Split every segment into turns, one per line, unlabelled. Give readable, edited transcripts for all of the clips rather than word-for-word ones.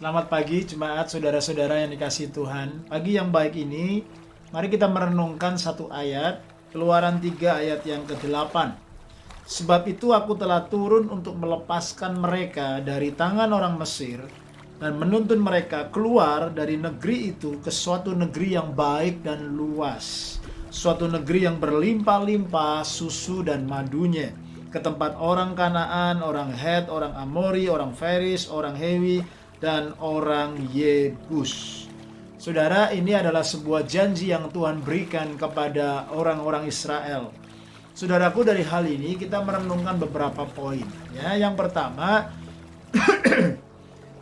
Selamat pagi jemaat saudara-saudara yang dikasihi Tuhan. Pagi yang baik ini, mari kita merenungkan satu ayat, Keluaran 3 ayat yang ke-8. Sebab itu aku telah turun untuk melepaskan mereka dari tangan orang Mesir dan menuntun mereka keluar dari negeri itu ke suatu negeri yang baik dan luas. Suatu negeri yang berlimpah-limpah susu dan madunya. Ke tempat orang Kanaan, orang Het, orang Amori, orang Feris, orang Hewi, dan orang Yebus. Saudara, ini adalah sebuah janji yang Tuhan berikan kepada orang-orang Israel. Saudaraku, dari hal ini kita merenungkan beberapa poin. Ya, yang pertama,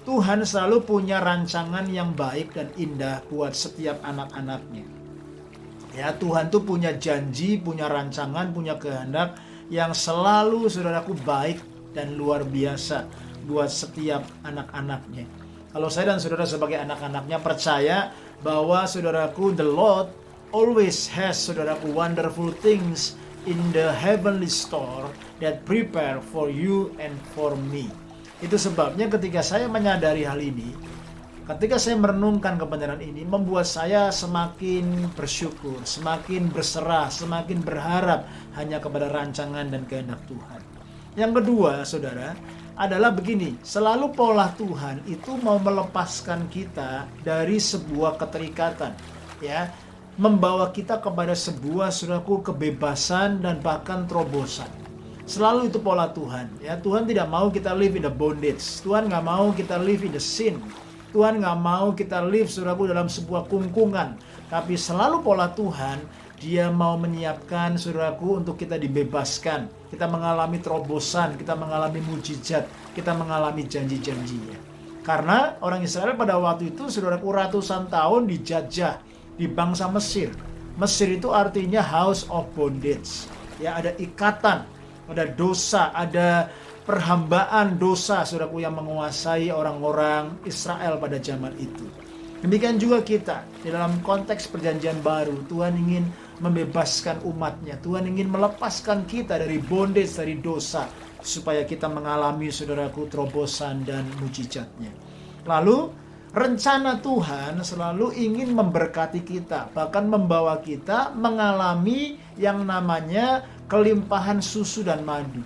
Tuhan selalu punya rancangan yang baik dan indah buat setiap anak-anaknya. Ya, Tuhan tuh punya janji, punya rancangan, punya kehendak yang selalu saudaraku baik dan luar biasa buat setiap anak-anaknya. Kalau saya dan saudara sebagai anak-anaknya percaya bahwa saudaraku, the Lord always has saudaraku wonderful things in the heavenly store that prepare for you and for me. Itu sebabnya ketika saya menyadari hal ini, ketika saya merenungkan kebenaran ini, membuat saya semakin bersyukur, semakin berserah, semakin berharap hanya kepada rancangan dan kehendak Tuhan. Yang kedua, saudara, adalah begini, selalu pola Tuhan itu mau melepaskan kita dari sebuah keterikatan, ya, membawa kita kepada sebuah saudaraku kebebasan dan bahkan terobosan. Selalu itu pola Tuhan, ya. Tuhan tidak mau kita live in the bondage. Tuhan nggak mau kita live in the sin. Tuhan nggak mau kita live saudaraku dalam sebuah kungkungan. Tapi selalu pola Tuhan, Dia mau menyiapkan saudaraku untuk kita dibebaskan. Kita mengalami terobosan, kita mengalami mujizat, kita mengalami janji-janjinya. Karena orang Israel pada waktu itu saudaraku ratusan tahun dijajah di bangsa Mesir. Mesir itu artinya house of bondage. Ya, ada ikatan, ada dosa, ada perhambaan dosa saudaraku yang menguasai orang-orang Israel pada zaman itu. Demikian juga kita di dalam konteks perjanjian baru, Tuhan ingin membebaskan umatnya. Tuhan ingin melepaskan kita dari bondage, dari dosa, supaya kita mengalami saudaraku terobosan dan mujizatnya. Lalu rencana Tuhan selalu ingin memberkati kita, bahkan membawa kita mengalami yang namanya kelimpahan susu dan madu,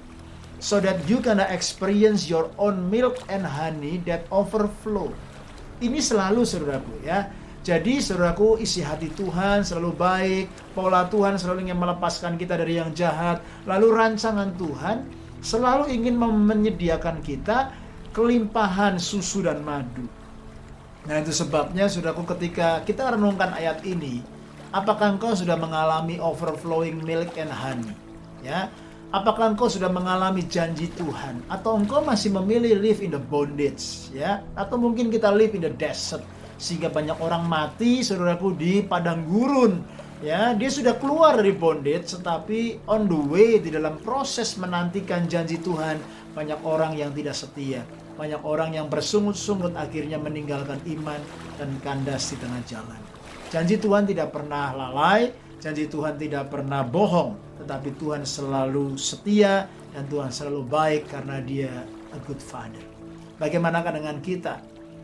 so that you can experience your own milk and honey that overflow. Ini selalu saudaraku, ya. Jadi saudaraku, isi hati Tuhan selalu baik, pola Tuhan selalu ingin melepaskan kita dari yang jahat, lalu rancangan Tuhan selalu ingin menyediakan kita kelimpahan susu dan madu. Nah, itu sebabnya saudaraku, ketika kita renungkan ayat ini, apakah engkau sudah mengalami overflowing milk and honey? Ya, apakah engkau sudah mengalami janji Tuhan, atau engkau masih memilih live in the bondage, ya? Atau mungkin kita live in the desert, sehingga banyak orang mati saudaraku di padang gurun, ya. Dia sudah keluar dari bondage, tetapi on the way di dalam proses menantikan janji Tuhan, banyak orang yang tidak setia, banyak orang yang bersungut-sungut akhirnya meninggalkan iman dan kandas di tengah jalan. Janji Tuhan tidak pernah lalai, janji Tuhan tidak pernah bohong, tetapi Tuhan selalu setia dan Tuhan selalu baik karena Dia a good father. Bagaimanakah dengan kita?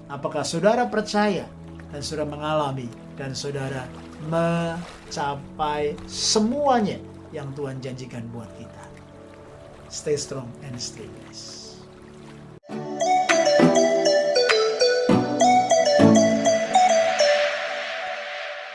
Apakah saudara percaya dan saudara mengalami dan saudara mencapai semuanya yang Tuhan janjikan buat kita? Stay strong and stay blessed.